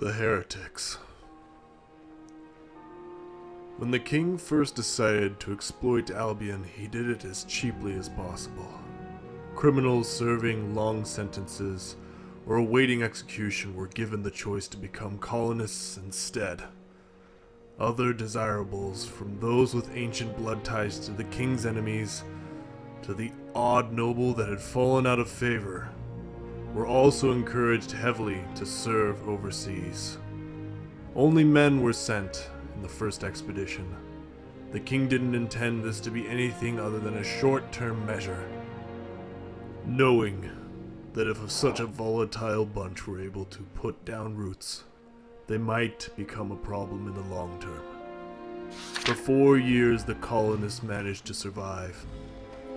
The Heretics. When the king first decided to exploit Albion, he did it as cheaply as possible. Criminals serving long sentences or awaiting execution were given the choice to become colonists instead. Other desirables, from those with ancient blood ties to the king's enemies, to the odd noble that had fallen out of favor, were also encouraged heavily to serve overseas. Only men were sent in the first expedition. The king didn't intend this to be anything other than a short-term measure, knowing that if such a volatile bunch were able to put down roots, they might become a problem in the long term. For 4 years, the colonists managed to survive.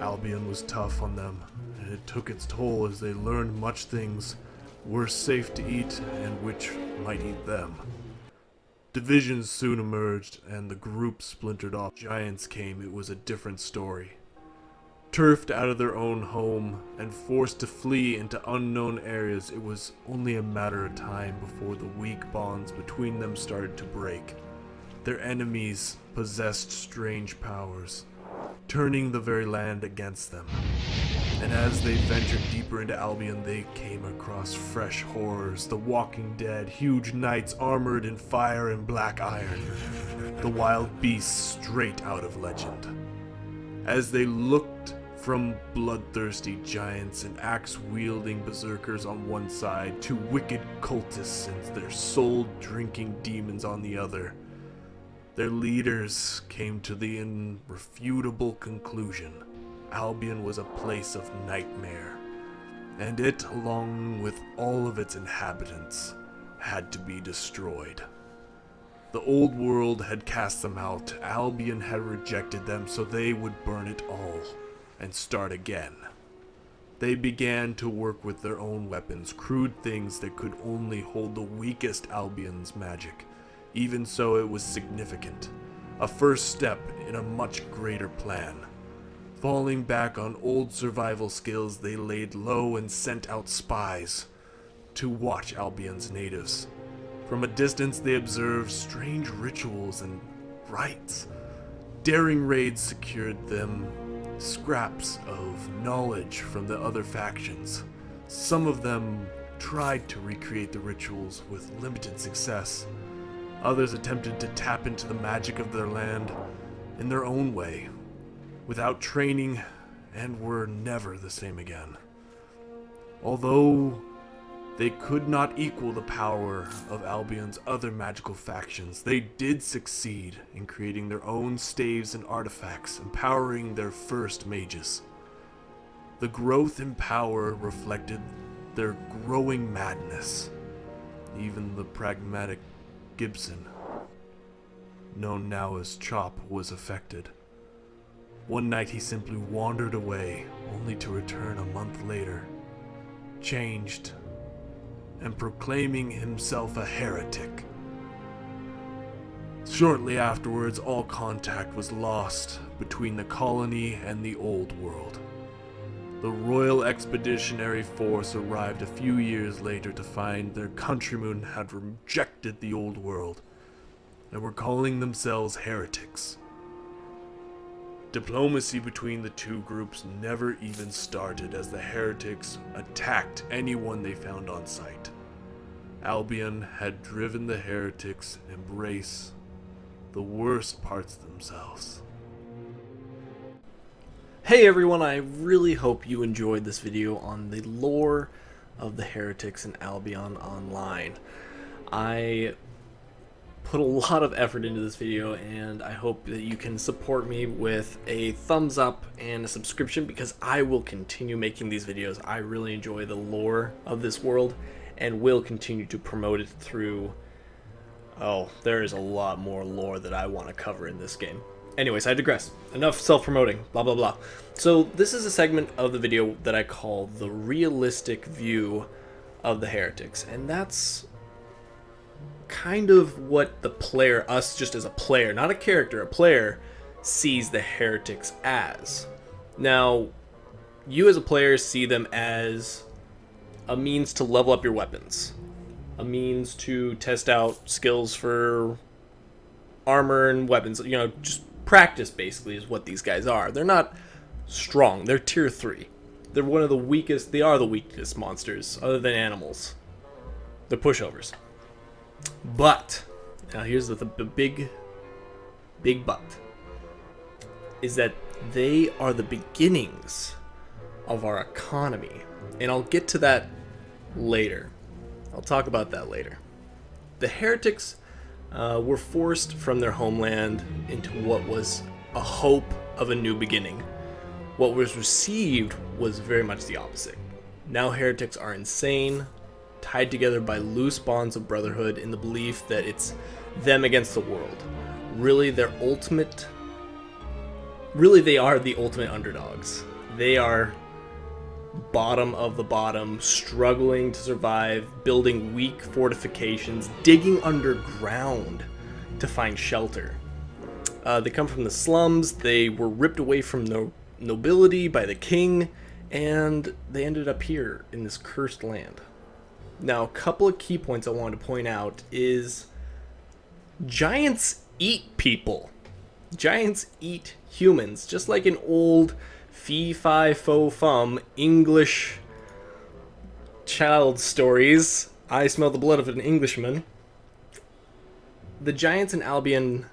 Albion was tough on them, and it took its toll as they learned much things were safe to eat and which might eat them. Divisions soon emerged, and the group splintered off. Giants came, it was a different story. Turfed out of their own home and forced to flee into unknown areas, it was only a matter of time before the weak bonds between them started to break. Their enemies possessed strange powers, turning the very land against them. And as they ventured deeper into Albion, they came across fresh horrors: the walking dead, huge knights armored in fire and black iron, the wild beasts straight out of legend. As they looked from bloodthirsty giants and axe-wielding berserkers on one side to wicked cultists and their soul-drinking demons on the other, their leaders came to the irrefutable conclusion: Albion was a place of nightmare, and it, along with all of its inhabitants, had to be destroyed. The old world had cast them out, Albion had rejected them, so they would burn it all and start again. They began to work with their own weapons, crude things that could only hold the weakest Albion's magic. Even so, it was significant, a first step in a much greater plan. Falling back on old survival skills, they laid low and sent out spies to watch Albion's natives. From a distance, they observed strange rituals and rites. Daring raids secured them scraps of knowledge from the other factions. Some of them tried to recreate the rituals with limited success. Others attempted to tap into the magic of their land in their own way, without training, and were never the same again. Although they could not equal the power of Albion's other magical factions, they did succeed in creating their own staves and artifacts, empowering their first mages. The growth in power reflected their growing madness. Even the pragmatic Gibson, known now as Chop, was affected. One night he simply wandered away, only to return a month later, changed, and proclaiming himself a heretic. Shortly afterwards, all contact was lost between the colony and the old world. The Royal Expeditionary Force arrived a few years later to find their countrymen had rejected the old world and were calling themselves heretics. Diplomacy between the two groups never even started, as the heretics attacked anyone they found on sight. Albion had driven the heretics embrace the worst parts of themselves. Hey everyone, I really hope you enjoyed this video on the lore of the Heretics in Albion Online. I put a lot of effort into this video, and I hope that you can support me with a thumbs up and a subscription, because I will continue making these videos. I really enjoy the lore of this world and will continue to promote it through... Oh, there is a lot more lore that I want to cover in this game. Anyways, I digress. Enough self-promoting, blah blah blah. So this is a segment of the video that I call the realistic view of the Heretics, and that's kind of what the player, us just as a player, not a character, a player, sees the Heretics as. Now, you as a player see them as a means to level up your weapons. a means to test out skills for armor and weapons. You know, just practice basically is what these guys are. They're not strong. They're tier 3. They're one of the weakest. They are the weakest monsters other than animals. They're pushovers. But now here's the big but is that they are the beginnings of our economy. And I'll get to that later. I'll talk about that later. The Heretics were forced from their homeland into what was a hope of a new beginning. What was received was very much the opposite. Now Heretics are insane, tied together by loose bonds of brotherhood in the belief that it's them against the world. Really, they are the ultimate underdogs. They are bottom of the bottom, struggling to survive, building weak fortifications, digging underground to find shelter. They come from the slums. They were ripped away from the nobility by the king, and they ended up here in this cursed land. Now, a couple of key points I wanted to point out is giants eat people. Giants eat humans, just like in old fee-fi-fo-fum English child stories. I smell the blood of an Englishman. The giants in Albion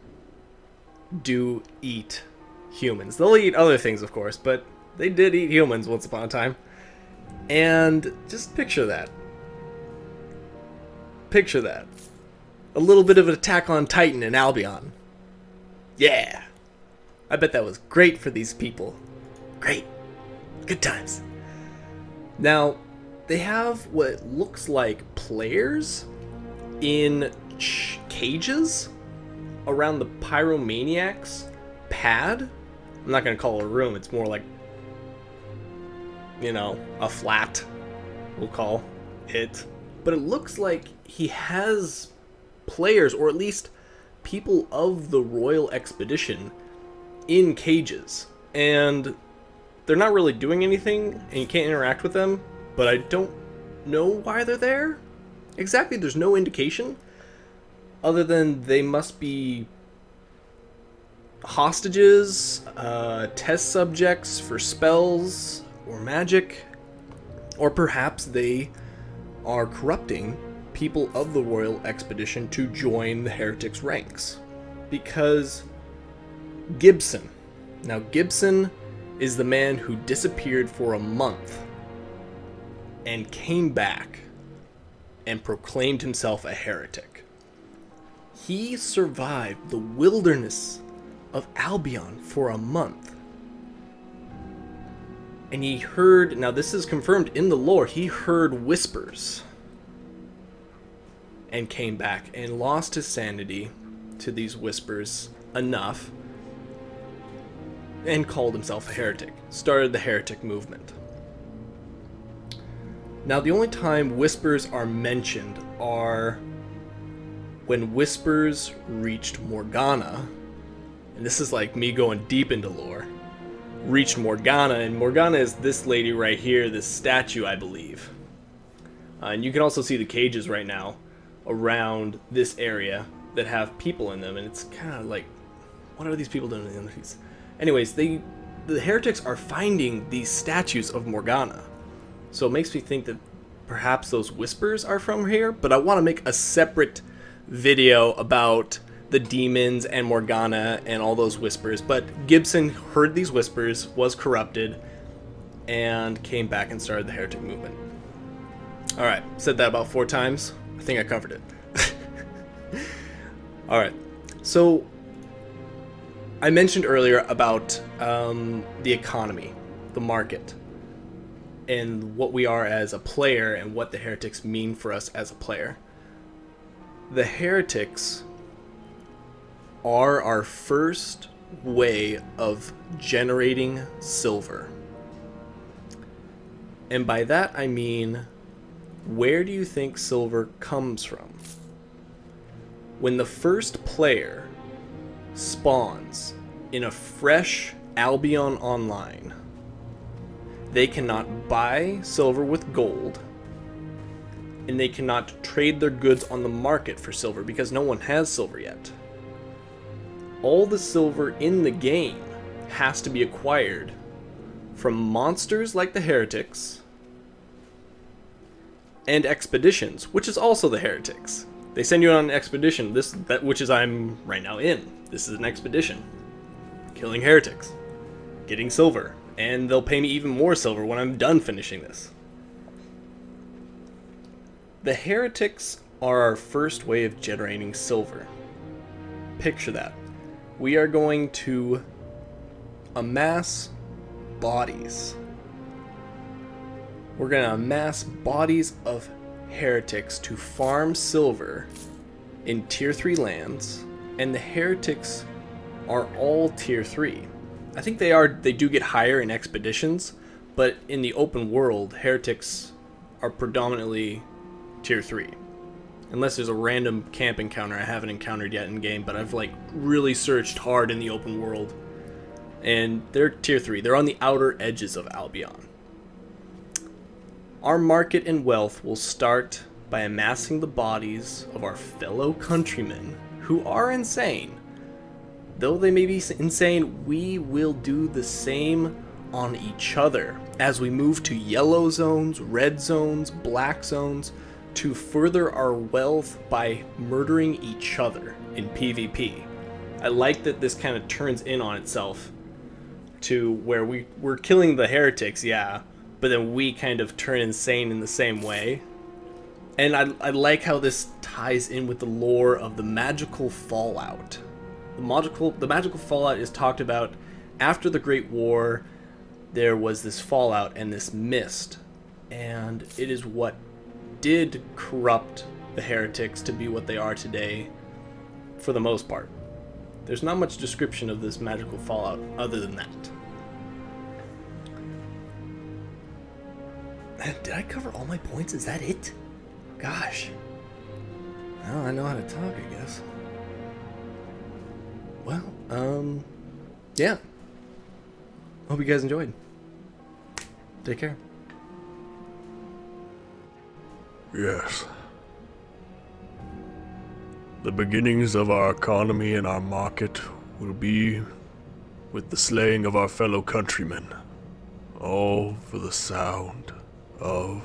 do eat humans. They'll eat other things, of course, but they did eat humans once upon a time. And just picture that. Picture that. A little bit of an Attack on Titan in Albion. Yeah. I bet that was great for these people. Great. Good times. Now, they have what looks like players in cages around the Pyromaniac's pad. I'm not going to call it a room. It's more like, you know, a flat, we'll call it. But it looks like he has players, or at least people of the royal expedition, in cages. And they're not really doing anything, and you can't interact with them, but I don't know why they're there. Exactly, there's no indication, other than they must be hostages, test subjects for spells or magic, or perhaps they are corrupting people of the royal expedition to join the Heretics' ranks. Because Gibson is the man who disappeared for a month and came back and proclaimed himself a heretic. He survived the wilderness of Albion for a month. And he heard, now this is confirmed in the lore, he heard whispers and came back and lost his sanity to these whispers enough and called himself a heretic. Started the heretic movement. Now, the only time whispers are mentioned are when whispers reached Morgana, and this is like me going deep into lore, reached Morgana, and Morgana is this lady right here, this statue, I believe. And you can also see the cages right now around this area that have people in them, and it's kind of like, what are these people doing in the other piece? Anyways, the heretics are finding these statues of Morgana. So it makes me think that perhaps those whispers are from here, but I want to make a separate video about the demons and Morgana and all those whispers. But Gibson heard these whispers, was corrupted, and came back and started the heretic movement. Alright, said that about 4 times. I think I covered it. Alright, so I mentioned earlier about the economy, the market, and what we are as a player and what the heretics mean for us as a player. The heretics are our first way of generating silver. And by that I mean, where do you think silver comes from? When the first player spawns in a fresh Albion Online, they cannot buy silver with gold. and they cannot trade their goods on the market for silver because no one has silver yet. All the silver in the game has to be acquired from monsters like the Heretics and expeditions, which is also the Heretics. They send you on an expedition, which is I'm right now in. This is an expedition. Killing Heretics. Getting silver. And they'll pay me even more silver when I'm done finishing this. The Heretics are our first way of generating silver. Picture that. We are going to amass bodies. We're going to amass bodies of Heretics to farm silver in tier 3 lands, and the Heretics are all tier 3. I think they do get higher in expeditions, but in the open world, Heretics are predominantly tier 3. Unless there's a random camp encounter I haven't encountered yet in game, but I've like really searched hard in the open world. And they're tier 3. They're on the outer edges of Albion. Our market and wealth will start by amassing the bodies of our fellow countrymen who are insane. Though they may be insane, we will do the same on each other as we move to yellow zones, red zones, black zones, to further our wealth by murdering each other in PvP. I like that this kind of turns in on itself to where we're killing the Heretics, yeah, but then we kind of turn insane in the same way. And I like how this ties in with the lore of the magical fallout. The magical fallout is talked about after the Great War. There was this fallout and this mist, and it is what did corrupt the Heretics to be what they are today, for the most part. There's not much description of this magical fallout other than that. Did I cover all my points? Is that it? Gosh. Well, I know how to talk, I guess. Well, yeah. Hope you guys enjoyed. Take care. Yes. The beginnings of our economy and our market will be with the slaying of our fellow countrymen, all for the sound of